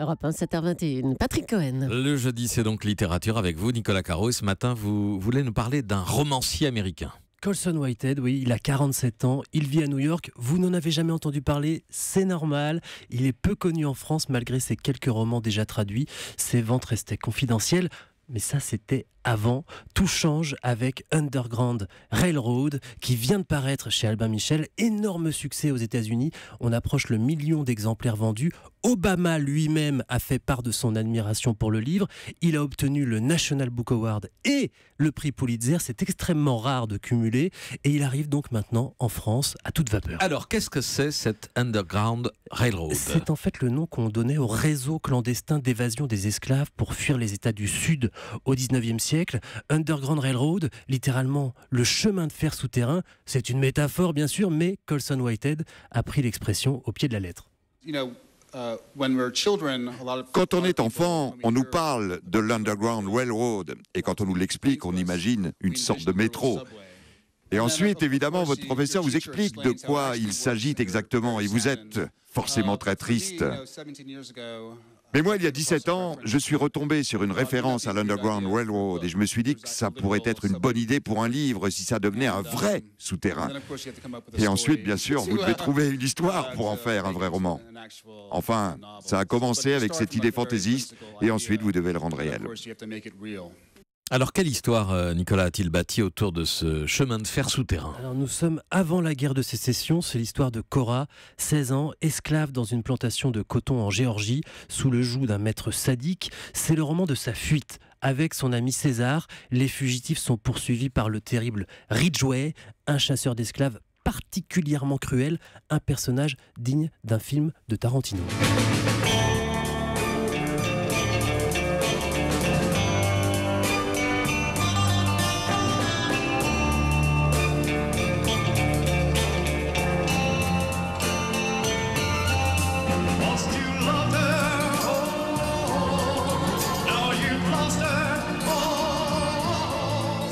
Europe 1, 7h21. Patrick Cohen. Le jeudi, c'est donc littérature avec vous, Nicolas Caro. Et ce matin, vous voulez nous parler d'un romancier américain. Colson Whitehead, oui, il a 47 ans, il vit à New York, vous n'en avez jamais entendu parler, c'est normal, il est peu connu en France malgré ses quelques romans déjà traduits, ses ventes restaient confidentielles, mais ça c'était avant. Tout change avec Underground Railroad qui vient de paraître chez Albin Michel, énorme succès aux États-Unis, on approche le 1 million d'exemplaires vendus. Obama lui-même a fait part de son admiration pour le livre, il a obtenu le National Book Award et le prix Pulitzer, c'est extrêmement rare de cumuler et il arrive donc maintenant en France à toute vapeur. Alors, qu'est-ce que c'est cette Underground Railroad ? C'est en fait le nom qu'on donnait au réseau clandestin d'évasion des esclaves pour fuir les États du Sud au 19e siècle. Underground Railroad, littéralement le chemin de fer souterrain, c'est une métaphore bien sûr, mais Colson Whitehead a pris l'expression au pied de la lettre. Quand on est enfant, on nous parle de l'Underground Railroad et quand on nous l'explique, on imagine une sorte de métro. Et ensuite, évidemment, votre professeur vous explique de quoi il s'agit exactement et vous êtes forcément très triste. Mais moi, il y a 17 ans, je suis retombé sur une référence à l'Underground Railroad et je me suis dit que ça pourrait être une bonne idée pour un livre si ça devenait un vrai souterrain. Et ensuite, bien sûr, vous devez trouver une histoire pour en faire un vrai roman. Enfin, ça a commencé avec cette idée fantaisiste et ensuite vous devez le rendre réel. Alors, quelle histoire, Nicolas, a-t-il bâti autour de ce chemin de fer souterrain ? Alors nous sommes avant la guerre de sécession, c'est l'histoire de Cora, 16 ans, esclave dans une plantation de coton en Géorgie, sous le joug d'un maître sadique. C'est le roman de sa fuite. Avec son ami César, les fugitifs sont poursuivis par le terrible Ridgway, un chasseur d'esclaves particulièrement cruel, un personnage digne d'un film de Tarantino.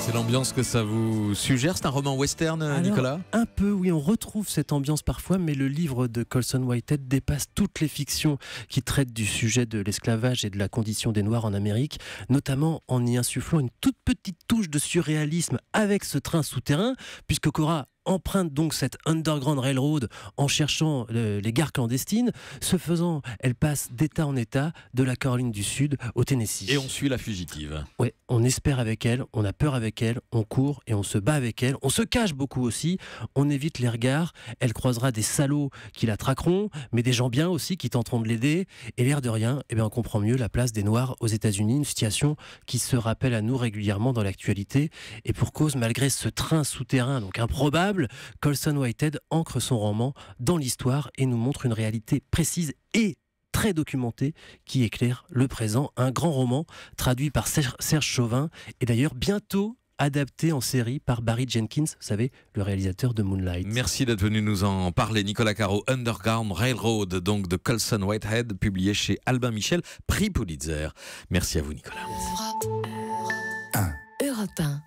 C'est l'ambiance que ça vous suggère ? C'est un roman western, Nicolas ? Un peu, oui, on retrouve cette ambiance parfois, mais le livre de Colson Whitehead dépasse toutes les fictions qui traitent du sujet de l'esclavage et de la condition des Noirs en Amérique, notamment en y insufflant une toute petite touche de surréalisme avec ce train souterrain, puisque Cora emprunte donc cette Underground Railroad en cherchant les gares clandestines. Ce faisant, elle passe d'état en état, de la Caroline du Sud au Tennessee. Et on suit la fugitive. Ouais, on espère avec elle, on a peur avec elle, on court et on se bat avec elle. On se cache beaucoup aussi, on évite les regards. Elle croisera des salauds qui la traqueront, mais des gens bien aussi qui tenteront de l'aider. Et l'air de rien, on comprend mieux la place des Noirs aux États-Unis, une situation qui se rappelle à nous régulièrement dans l'actualité. Et pour cause, malgré ce train souterrain, donc improbable, Colson Whitehead ancre son roman dans l'histoire et nous montre une réalité précise et très documentée qui éclaire le présent. Un grand roman traduit par Serge Chauvin et d'ailleurs bientôt adapté en série par Barry Jenkins, vous savez, le réalisateur de Moonlight. Merci d'être venu nous en parler, Nicolas Caro. Underground Railroad, donc de Colson Whitehead, publié chez Albin Michel, prix Pulitzer. Merci à vous, Nicolas. Europe 1.